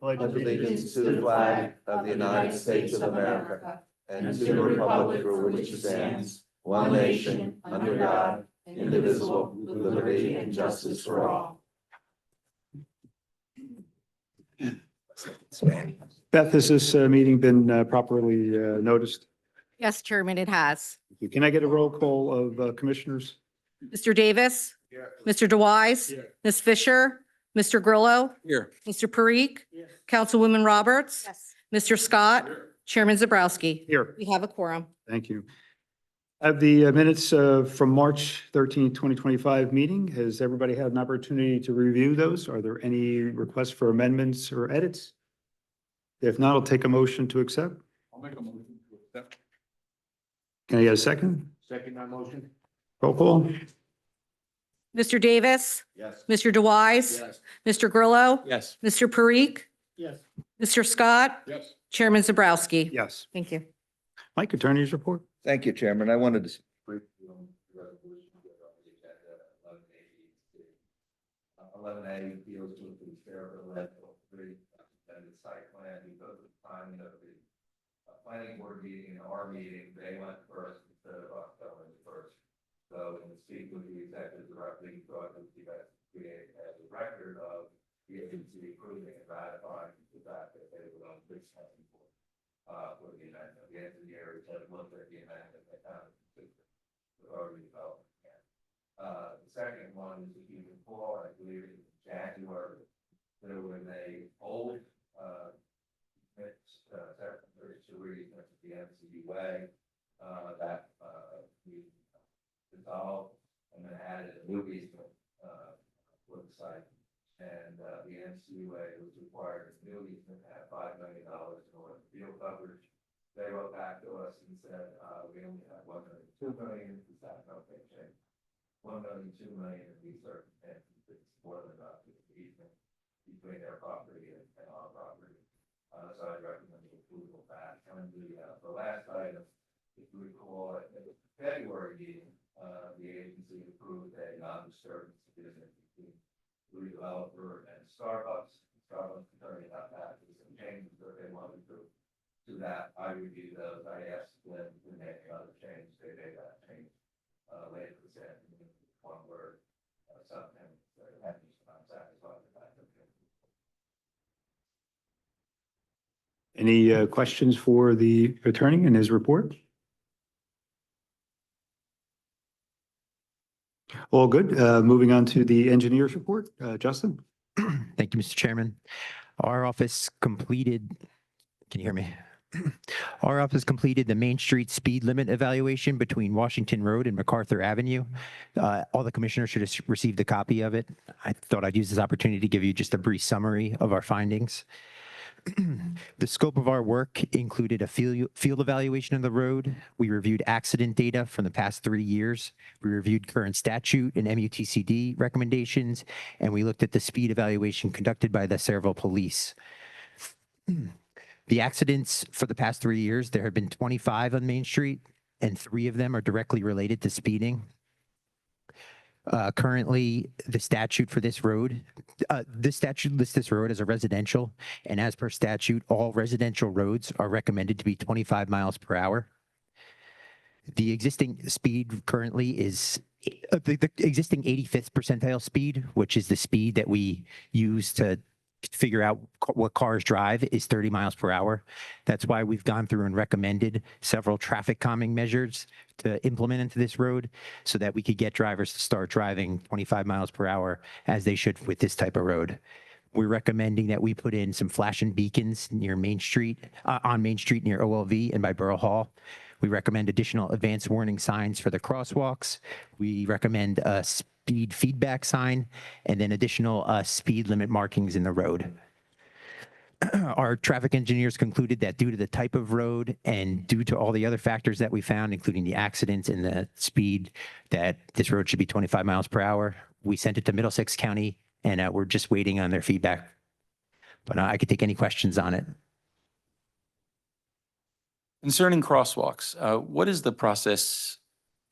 pledge allegiance to the flag of the United States of America and to the republic for which it stands, one nation, under God, indivisible, with liberty and justice for all. Beth, has this meeting been properly noticed? Yes, Chairman, it has. Can I get a roll call of commissioners? Mr. Davis. Mr. DeWise. Ms. Fisher. Mr. Grillo. Here. Mr. Parikh. Councilwoman Roberts. Mr. Scott. Chairman Zabrowski. Here. We have a quorum. Thank you. I have the minutes from March 13th, 2025 meeting. Has everybody had an opportunity to review those? Are there any requests for amendments or edits? If not, I'll take a motion to accept. I'll make a motion to accept. Can I get a second? Second that motion. Roll call. Mr. Davis. Yes. Mr. DeWise. Yes. Mr. Grillo. Yes. Mr. Parikh. Yes. Mr. Scott. Yes. Chairman Zabrowski. Yes. Thank you. Mike, attorney's report. Thank you, Chairman. I wanted to brief you on the resolution that on the agenda, 11A deals with the SERA level 3 and the site plan because of the timing of the planning board meeting and our meeting. They went first instead of us going first. So in the speak with the executive director, he thought it would be best to create as a record of the agency approving and ratifying the fact that they were on this planning board for the amendment. The engineers had looked at the amendment and found it consistent with our redevelopment plan. The second one is, if you recall, I believe in January, there was a old secondary sewer easement at the MCU way that we dissolved and then added a new easement for the site. And the MCUA was required a new easement at $5 million in order to field coverage. They wrote back to us and said, we only have $1.2 million. Is that okay? Change $1 million, $2 million in these circumstances. It's more than enough to the easement between their property and our property. So I recommend the approval of that. And the last item, if you recall, at the February meeting, the agency approved a non-disturbance agreement between the developer and Starbucks. Starbucks attorney got back with some changes that they wanted to that. I reviewed those. I asked them to make another change. They made that change later this afternoon. One word, something that I'm satisfied with that. Any questions for the attorney and his report? All good. Moving on to the engineer's report. Justin? Thank you, Mr. Chairman. Our office completed, can you hear me? Our office completed the Main Street speed limit evaluation between Washington Road and MacArthur Avenue. All the commissioners should have received a copy of it. I thought I'd use this opportunity to give you just a brief summary of our findings. The scope of our work included a field evaluation of the road. We reviewed accident data from the past 3 years. We reviewed current statute and MUTCD recommendations, and we looked at the speed evaluation conducted by the Sayreville Police. The accidents for the past 3 years, there have been 25 on Main Street, and 3 of them are directly related to speeding. Currently, the statute for this road, this statute lists this road as a residential, and as per statute, all residential roads are recommended to be 25 miles per hour. The existing speed currently is the existing 85th percentile speed, which is the speed that we use to figure out what cars drive, is 30 miles per hour. That's why we've gone through and recommended several traffic calming measures to implement into this road so that we could get drivers to start driving 25 miles per hour as they should with this type of road. We're recommending that we put in some flashing beacons near Main Street, on Main Street near OLV and by Borough Hall. We recommend additional advanced warning signs for the crosswalks. We recommend a speed feedback sign and then additional speed limit markings in the road. Our traffic engineers concluded that due to the type of road and due to all the other factors that we found, including the accidents and the speed, that this road should be 25 miles per hour. We sent it to Middlesex County and we're just waiting on their feedback. But I could take any questions on it. Concerning crosswalks, what is the process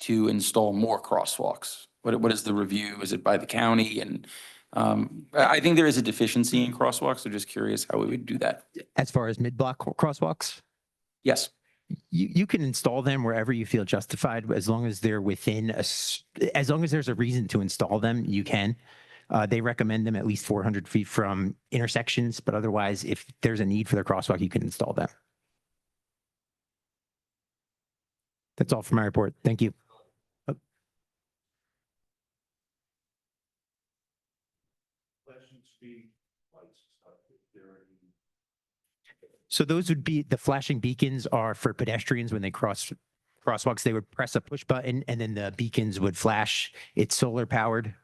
to install more crosswalks? What is the review? Is it by the county? And I think there is a deficiency in crosswalks, so just curious how we would do that. As far as mid-block crosswalks, Yes. you can install them wherever you feel justified, as long as they're within as long as there's a reason to install them, you can. They recommend them at least 400 feet from intersections, but otherwise, if there's a need for the crosswalk, you can install them. That's all for my report. Thank you. So those would be, the flashing beacons are for pedestrians when they cross crosswalks. They would press a push button and then the beacons would flash. It's solar powered.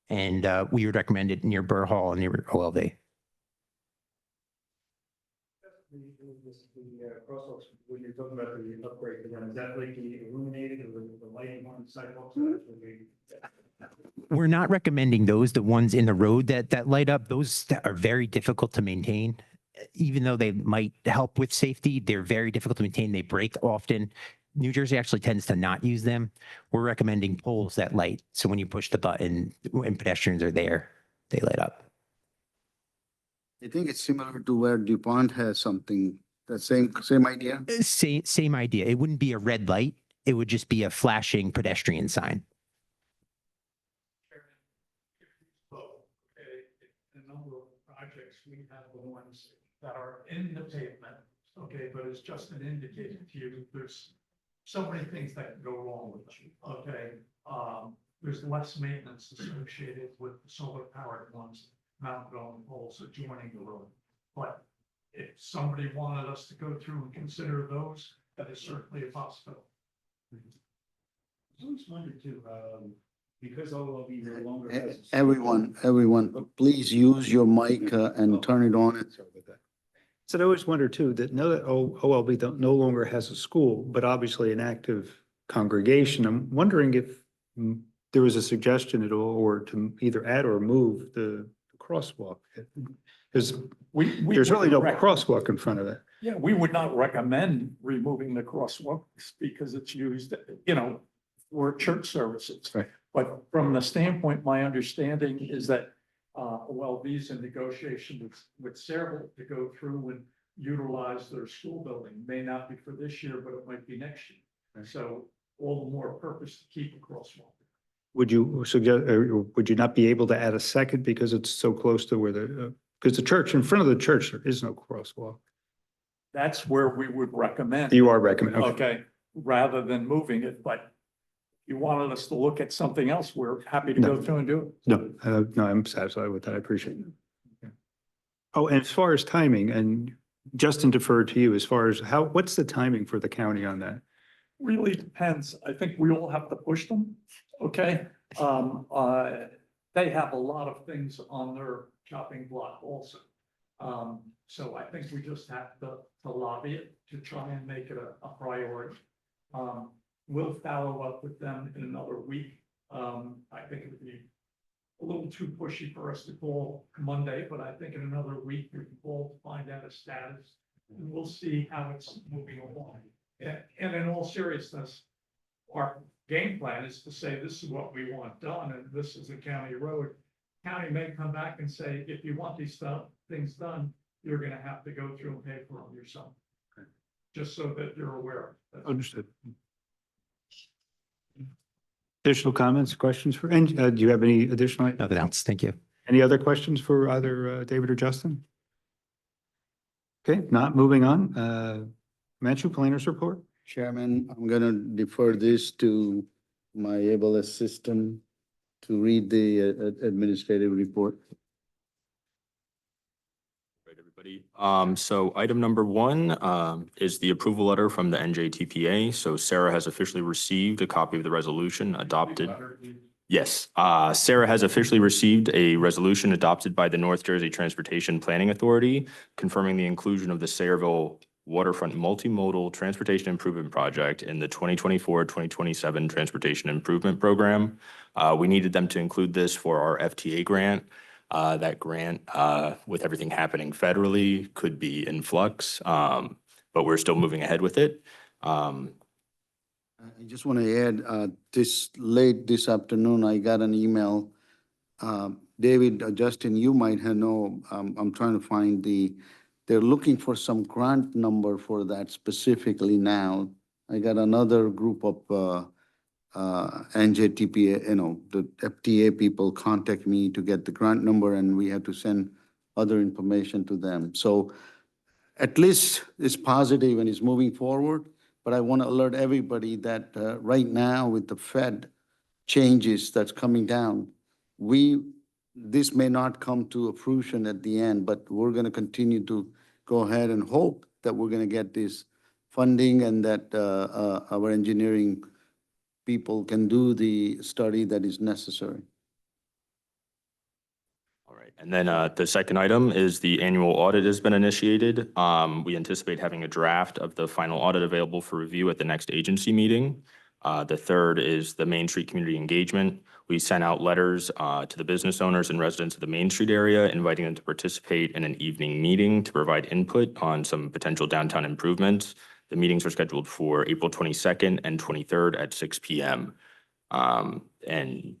And we would recommend it near Burr Hall and near OLV. Crosswalks, when you're talking about the upgrade, is that like the illuminated or the lighting on sidewalks? We're not recommending those, the ones in the road that light up. Those are very difficult to maintain. Even though they might help with safety, they're very difficult to maintain. They break often. New Jersey actually tends to not use them. We're recommending poles that light. So when you push the button and pedestrians are there, they light up. I think it's similar to where DuPont has something, the same idea. Same idea. It wouldn't be a red light. It would just be a flashing pedestrian sign. A number of projects, we have the ones that are in the pavement, okay, but it's just an indicator to you, there's so many things that can go wrong with them, okay? There's less maintenance associated with the solar powered ones mounted on poles adjoining the road. But if somebody wanted us to go through and consider those, that is certainly a possibility. I was wondering too, because OLV no longer has. Everyone, please use your mic and turn it on. Sorry about that. So I always wonder too, that know that OLB no longer has a school, but obviously an active congregation. I'm wondering if there was a suggestion at all, or to either add or move the crosswalk. Because there's really no crosswalk in front of it. Yeah, we would not recommend removing the crosswalks because it's used, for church services. Right. But from the standpoint, my understanding is that OLV's in negotiation with SERA to go through and utilize their school building. May not be for this year, but it might be next year. Right. So all the more purpose to keep a crosswalk. Would you suggest, or would you not be able to add a second because it's so close to where because the church, in front of the church, there is no crosswalk. That's where we would recommend. You are recommending. Okay, rather than moving it, but you wanted us to look at something else, we're happy to No. go through and do it. No, I'm satisfied with that. I appreciate it. Okay. Oh, and as far as timing, and Justin deferred to you, as far as what's the timing for the county on that? Really depends. I think we all have to push them, okay? They have a lot of things on their chopping block also. So I think we just have to lobby it to try and make it a priority. We'll follow up with them in another week. I think it would be a little too pushy for us to call Monday, but I think in another week we can call to find out a status. And we'll see how it's moving along. And in all seriousness, our game plan is to say, this is what we want done, and this is a county road. County may come back and say, if you want these things done, you're gonna have to go through and pay for them yourself. Okay. Just so that you're aware. Understood. Additional comments, questions for, and do you have any additional? Nothing else. Thank you. Any other questions for either David or Justin? Okay, not moving on. Manchu, planners report? Chairman, I'm gonna defer this to my able assistant to read the administrative report. Right, everybody. So item number one, is the approval letter from the NJTPA. So SERA has officially received a copy of the resolution adopted. Yes, SERA has officially received a resolution adopted by the North Jersey Transportation Planning Authority, confirming the inclusion of the Sayreville Waterfront Multimodal Transportation Improvement Project in the 2024-2027 Transportation Improvement Program. We needed them to include this for our FTA grant. That grant, with everything happening federally, could be in flux, but we're still moving ahead with it. I just want to add, this afternoon, I got an email David, Justin, you might have know, I'm trying to find they're looking for some grant number for that specifically now. I got another group of NJTPA, the FTA people contact me to get the grant number, and we have to send other information to them. So at least it's positive and it's moving forward, but I want to alert everybody that right now with the Fed changes that's coming down, this may not come to a fruition at the end, but we're going to continue to go ahead and hope that we're going to get this funding and that our engineering people can do the study that is necessary. All right, and then the second item is the annual audit has been initiated. We anticipate having a draft of the final audit available for review at the next agency meeting. The third is the Main Street community engagement. We sent out letters to the business owners and residents of the Main Street area, inviting them to participate in an evening meeting to provide input on some potential downtown improvements. The meetings are scheduled for April 22nd and 23rd at 6 p.m. And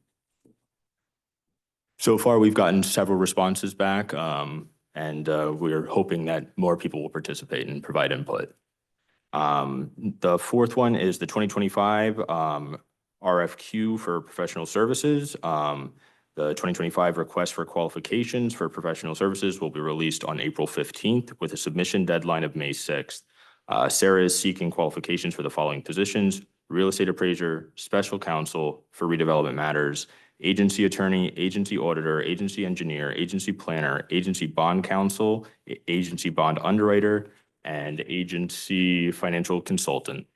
so far, we've gotten several responses back, and we're hoping that more people will participate and provide input. The fourth one is the 2025 RFQ for professional services. The 2025 request for qualifications for professional services will be released on April 15th with a submission deadline of May 6th. SERA is seeking qualifications for the following positions: real estate appraiser, special counsel for redevelopment matters, agency attorney, agency auditor, agency engineer, agency planner, agency bond counsel, agency bond underwriter, and agency financial consultant.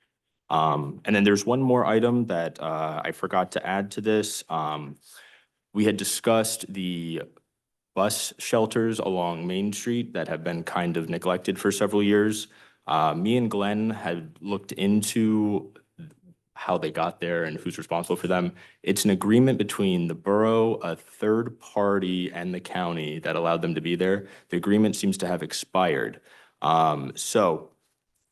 And then there's one more item that I forgot to add to this. We had discussed the bus shelters along Main Street that have been kind of neglected for several years. Me and Glenn had looked into how they got there and who's responsible for them. It's an agreement between the borough, a third party, and the county that allowed them to be there. The agreement seems to have expired. So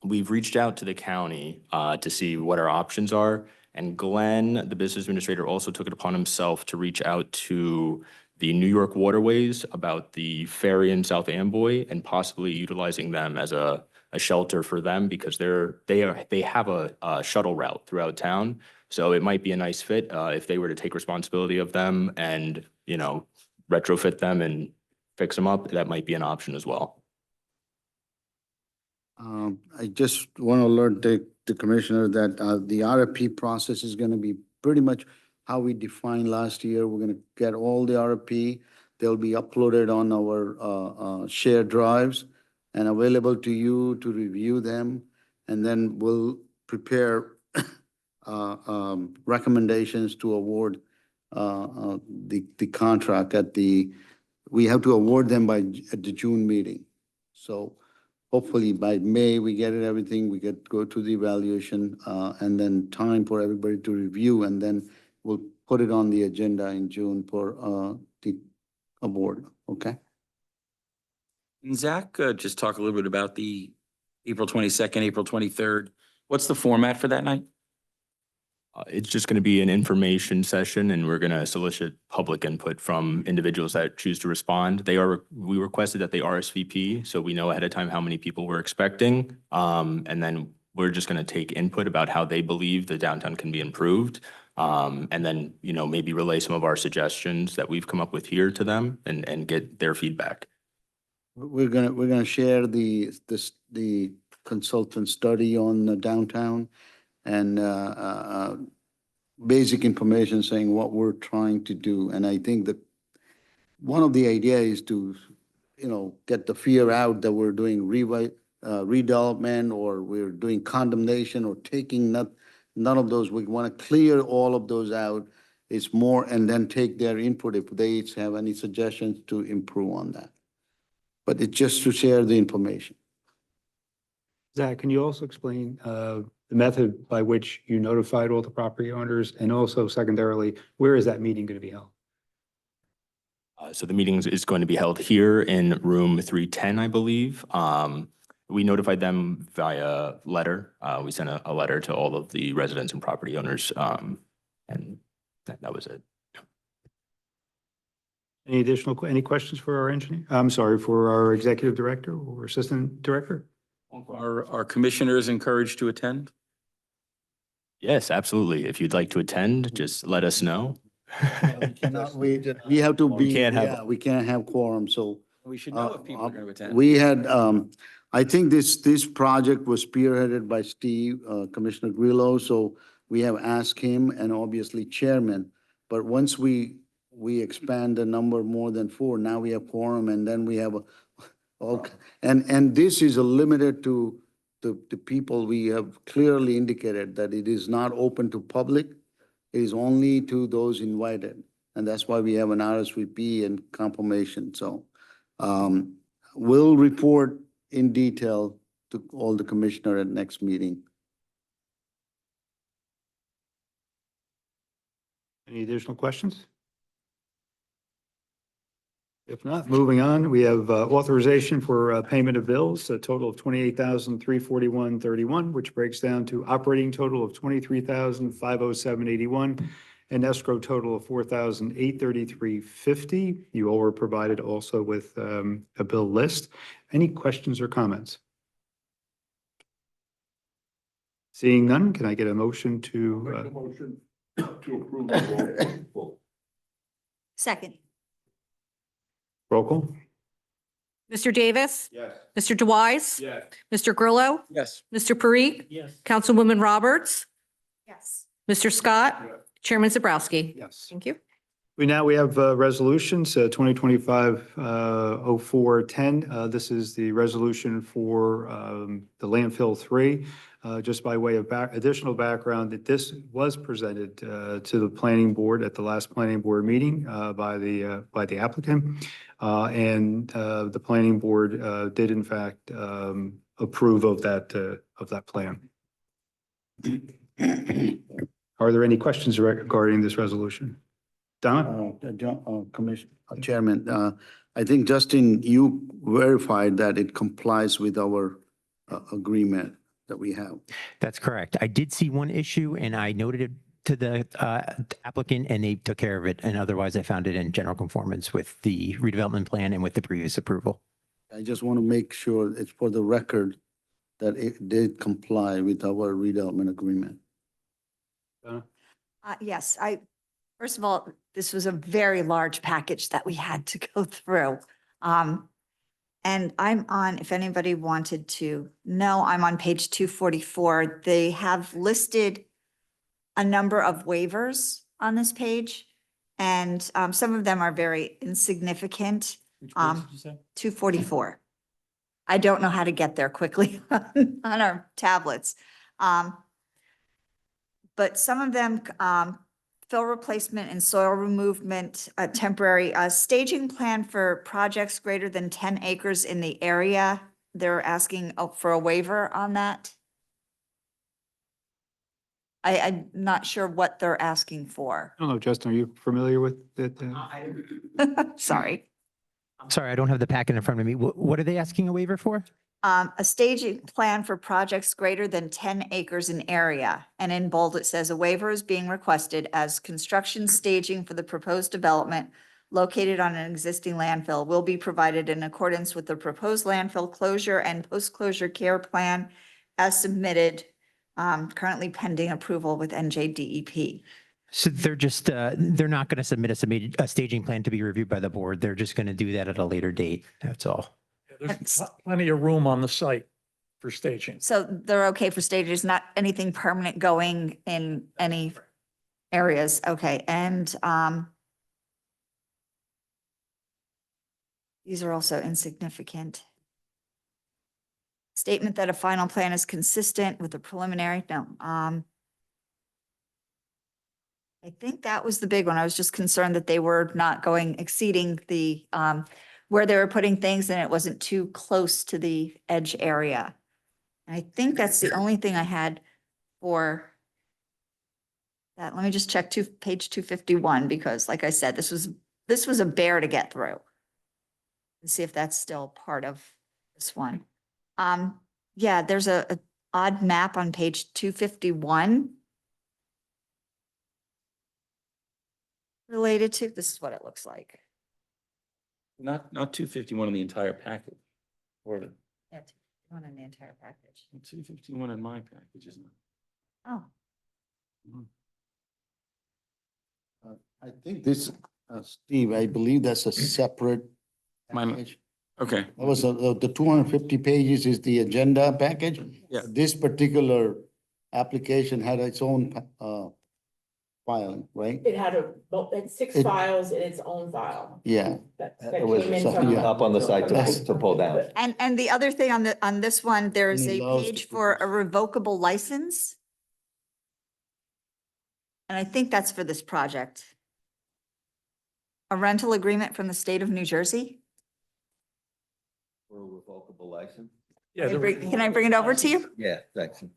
we've reached out to the county to see what our options are. And Glenn, the business administrator, also took it upon himself to reach out to the New York Waterways about the ferry in South Amboy and possibly utilizing them as a shelter for them, because they have a shuttle route throughout town. So it might be a nice fit if they were to take responsibility of them and, retrofit them and fix them up. That might be an option as well. I just want to alert the commissioner that the RFP process is going to be pretty much how we defined last year. We're going to get all the RFP. They'll be uploaded on our shared drives and available to you to review them. And then we'll prepare recommendations to award the contract we have to award them at the June meeting. So hopefully by May, we get everything, we go to the evaluation, and then time for everybody to review, and then we'll put it on the agenda in June for the award, okay? And Zach, just talk a little bit about the April 22nd, April 23rd. What's the format for that night? It's just going to be an information session, and we're going to solicit public input from individuals that choose to respond. We requested that they RSVP, so we know ahead of time how many people we're expecting. And then we're just going to take input about how they believe the downtown can be improved. And then, maybe relay some of our suggestions that we've come up with here to them and get their feedback. We're gonna share the consultant study on the downtown and basic information saying what we're trying to do. And I think that one of the idea is to, get the fear out that we're doing redevelopment or we're doing condemnation or taking none of those. We want to clear all of those out. It's more, and then take their input if they each have any suggestions to improve on that. But it's just to share the information. Zach, can you also explain the method by which you notified all the property owners? And also secondarily, where is that meeting going to be held? So the meeting is going to be held here in room 310, I believe. We notified them via letter. We sent a letter to all of the residents and property owners, and that was it. Any additional, any questions for our engineer? I'm sorry, for our executive director or assistant director? Are commissioners encouraged to attend? Yes, absolutely. If you'd like to attend, just let us know. We have to be, can't have- yeah, we can't have quorum, so. We should know if people are going to attend. We had, I think this project was spearheaded by Steve, Commissioner Grillo, so we have asked him and obviously chairman. But once we expand the number more than 4, now we have quorum and then we have and this is limited to the people. We have clearly indicated that it is not open to public. It is only to those invited. And that's why we have an RSVP and confirmation. So we'll report in detail to all the commissioner at next meeting. Any additional questions? If not, moving on, we have authorization for payment of bills, a total of $28,341.31, which breaks down to operating total of $23,507.81 and escrow total of $4,833.50. You all were provided also with a bill list. Any questions or comments? Seeing none, can I get a motion to? Make a motion to approve the roll. Second. Roll call? Mr. Davis? Yes. Mr. Dewise? Yes. Mr. Grillo? Yes. Mr. Parikh? Yes. Councilwoman Roberts? Yes. Mr. Scott? Yes. Chairman Zabrowski? Yes. Thank you. We have resolutions, 2025-0410. This is the resolution for the landfill 3. Just by way of additional background, that this was presented to the planning board at the last planning board meeting by the applicant. And the planning board did in fact approve of that plan. Are there any questions regarding this resolution? Don? Commissioner, Chairman, I think Justin, you verified that it complies with our agreement that we have. That's correct. I did see one issue and I noted it to the applicant and they took care of it. And otherwise I found it in general conformance with the redevelopment plan and with the previous approval. I just want to make sure it's for the record that it did comply with our redevelopment agreement. Yes, first of all, this was a very large package that we had to go through. And I'm on, if anybody wanted to know, I'm on page 244. They have listed a number of waivers on this page. And some of them are very insignificant. 244. I don't know how to get there quickly on our tablets. But some of them, fill replacement and soil removement, temporary, staging plan for projects greater than 10 acres in the area. They're asking for a waiver on that. I'm not sure what they're asking for. I don't know, Justin, are you familiar with it? Sorry. Sorry, I don't have the packet in front of me. What are they asking a waiver for? A staging plan for projects greater than 10 acres in area. And in bold, it says a waiver is being requested as construction staging for the proposed development located on an existing landfill will be provided in accordance with the proposed landfill closure and post-closure care plan as submitted, currently pending approval with NJDEP. So they're just, they're not going to submit a staging plan to be reviewed by the board. They're just going to do that at a later date. That's all. There's plenty of room on the site for staging. So they're okay for stages, not anything permanent going in any areas. Okay, and these are also insignificant. Statement that a final plan is consistent with the preliminary, no. I think that was the big one. I was just concerned that they were not exceeding the, where they were putting things and it wasn't too close to the edge area. And I think that's the only thing I had for that. Let me just check page 251, because like I said, this was a bear to get through. And see if that's still part of this one. Yeah, there's a odd map on page 251. Related to, this is what it looks like. Not 251 in the entire package. Or Yeah, one in the entire package. 251 in my package, isn't it? Oh, I think this, Steve, I believe that's a separate Mine- package. Okay. That was, the 250 pages is the agenda package. Yeah. This particular application had its own, filing, right? It had it's six It- files in its own file. Yeah. That It was came in some- from. yeah. Up on the site That's- to pull down. and the other thing on this one, there's He a loves page to for put a this- revocable license. And I think that's for this project. A rental agreement from the state of New Jersey. For a revocable license? Yeah, Can I bring it over to you? Yeah, thanks. I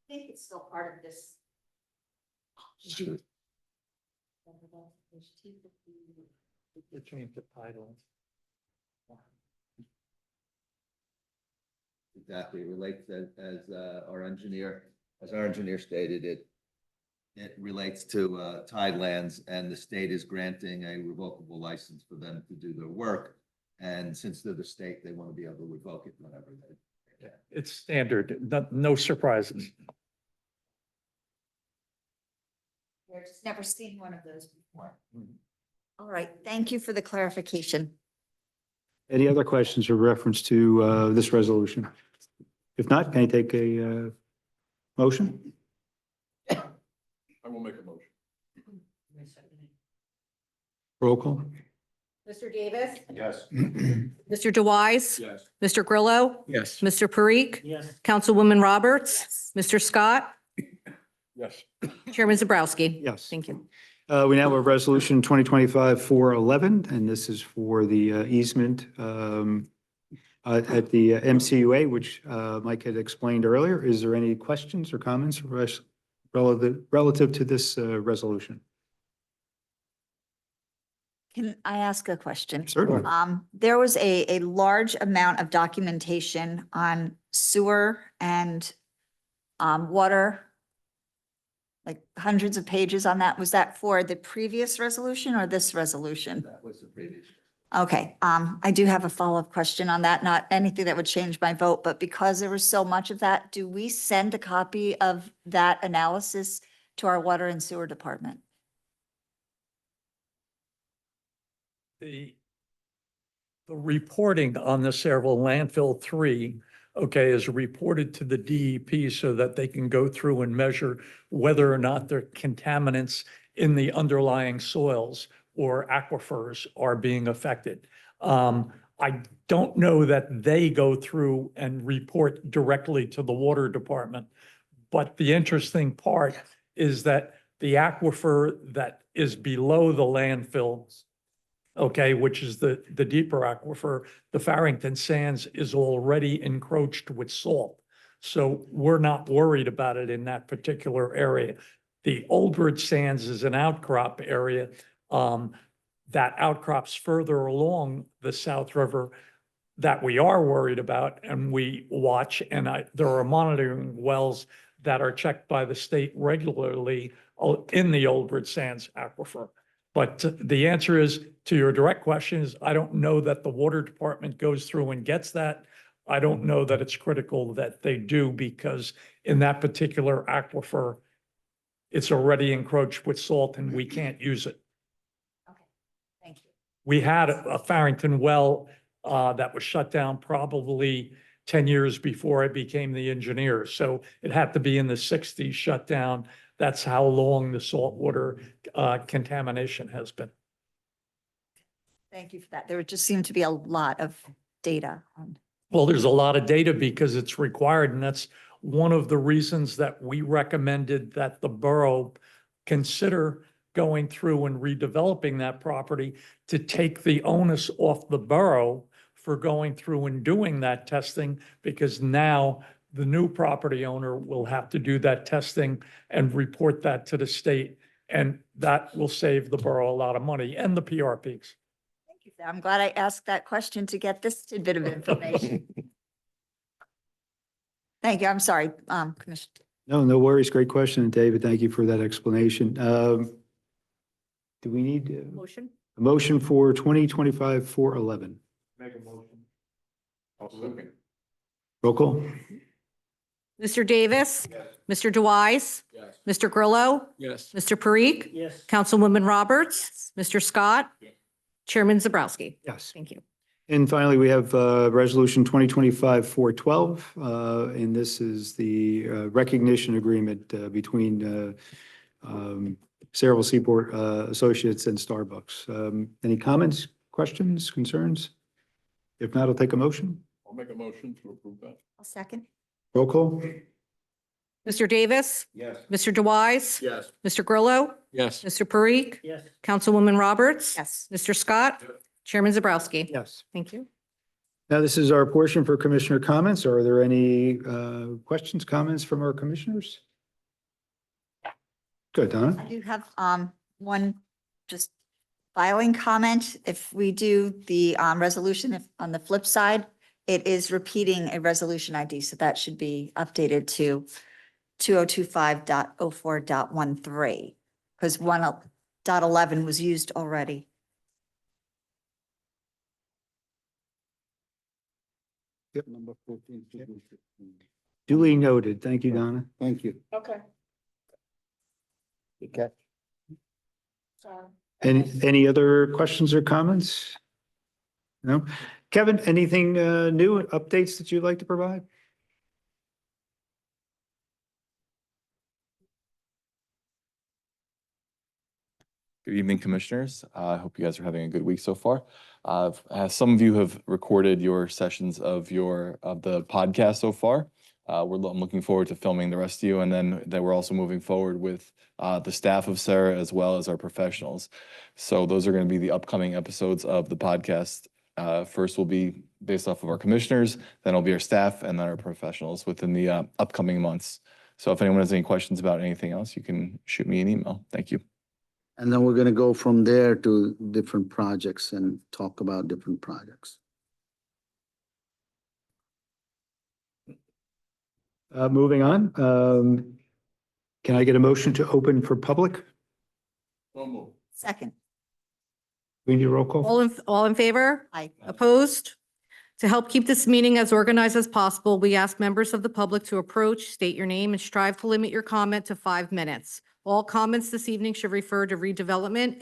think it's still part of this. Change the title. Exactly, it relates as our engineer stated, it relates to tidelands, and the state is granting a revocable license for them to do their work. And since they're the state, they want to be able to revoke it whenever they. It's standard, no surprises. I've just never seen one of those before. All right, thank you for the clarification. Any other questions or reference to this resolution? If not, can I take a motion? I will make a motion. Roll call? Mr. Davis? Yes. Mr. DeWise? Yes. Mr. Grillo? Yes. Mr. Parikh? Yes. Councilwoman Roberts? Mr. Scott? Yes. Chairman Zabrowski? Yes. Thank you. We now have Resolution 2025-411, and this is for the easement at the MCUA, which Mike had explained earlier. Is there any questions or comments relative to this resolution? Can I ask a question? Certainly. There was a large amount of documentation on sewer and water, like hundreds of pages on that. Was that for the previous resolution or this resolution? That was the previous. Okay, I do have a follow-up question on that, not anything that would change my vote, but because there was so much of that, do we send a copy of that analysis to our water and sewer department? The reporting on the Sayreville landfill 3, okay, is reported to the DEP so that they can go through and measure whether or not there are contaminants in the underlying soils or aquifers are being affected. I don't know that they go through and report directly to the water department. But the interesting part is that the aquifer that is below the landfill, okay, which is the deeper aquifer, the Farrington Sands is already encroached with salt. So we're not worried about it in that particular area. The Old Bridge Sands is an outcrop area that outcrops further along the South River that we are worried about and we watch. And there are monitoring wells that are checked by the state regularly in the Old Bridge Sands aquifer. But the answer is, to your direct question, is I don't know that the water department goes through and gets that. I don't know that it's critical that they do, because in that particular aquifer, it's already encroached with salt and we can't use it. Okay, thank you. We had a Farrington well that was shut down probably 10 years before I became the engineer. So it had to be in the 60s shut down. That's how long the saltwater contamination has been. Thank you for that. There just seemed to be a lot of data on. Well, there's a lot of data because it's required, and that's one of the reasons that we recommended that the borough consider going through and redeveloping that property to take the onus off the borough for going through and doing that testing, because now the new property owner will have to do that testing and report that to the state. And that will save the borough a lot of money and the PRPs. Thank you. I'm glad I asked that question to get this tidbit of information. Thank you. I'm sorry, Commissioner. No worries. Great question, David. Thank you for that explanation. Do we need, Motion? A motion for 2025-411. Make a motion. Roll call. Mr. Davis. Mr. DeWise. Mr. Grillo. Yes. Mr. Parikh. Yes. Councilwoman Roberts. Mr. Scott. Chairman Zabrowski. Yes. Thank you. And finally, we have Resolution 2025-412, and this is the recognition agreement between Saraville Seaport Associates and Starbucks. Any comments, questions, concerns? If not, I'll take a motion. I'll make a motion to approve that. I'll second. Roll call. Mr. Davis. Yes. Mr. DeWise. Yes. Mr. Grillo. Yes. Mr. Parikh. Yes. Councilwoman Roberts. Yes. Mr. Scott. Chairman Zabrowski. Yes. Thank you. Now, this is our portion for commissioner comments. Are there any questions, comments from our commissioners? Good, Donna? I do have one just filing comment. If we do the resolution, if on the flip side, it is repeating a resolution ID, so that should be updated to 2025.04.13, because 1.11 was used already. Number 14. Duly noted. Thank you, Donna. Thank you. Okay. Okay. Sorry. Any other questions or comments? No? Kevin, anything new, updates that you'd like to provide? Good evening, Commissioners. I hope you guys are having a good week so far. Some of you have recorded your sessions of the podcast so far. I'm looking forward to filming the rest of you, and then we're also moving forward with the staff of SERA as well as our professionals. So those are going to be the upcoming episodes of the podcast. First will be based off of our commissioners, then it'll be our staff, and then our professionals within the upcoming months. So if anyone has any questions about anything else, you can shoot me an email. Thank you. And then we're going to go from there to different projects and talk about different projects. Moving on, can I get a motion to open for public? Second. We need a roll call? All in favor? Aye. Opposed? To help keep this meeting as organized as possible, we ask members of the public to approach, state your name, and strive to limit your comment to 5 minutes. All comments this evening should refer to redevelopment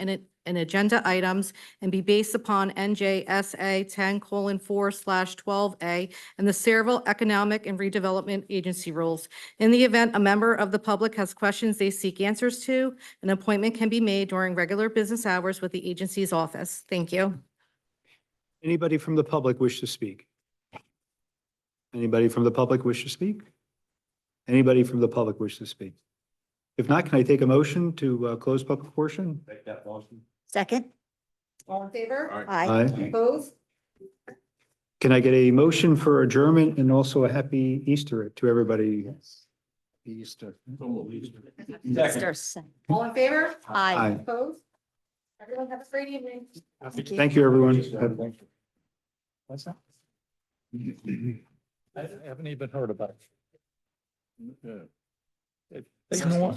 and agenda items and be based upon NJSA 10:4/12A and the Saraville Economic and Redevelopment Agency rules. In the event a member of the public has questions they seek answers to, an appointment can be made during regular business hours with the agency's office. Thank you. Anybody from the public wish to speak? Anybody from the public wish to speak? Anybody from the public wish to speak? If not, can I take a motion to close public portion? Make that motion. Second. All in favor? Aye. Opposed? Can I get a motion for adjournment and also a happy Easter to everybody? Easter. Easter. All in favor? Aye. Opposed? Everyone have a great evening. Thank you, everyone. What's that? I haven't even heard about it. You know what?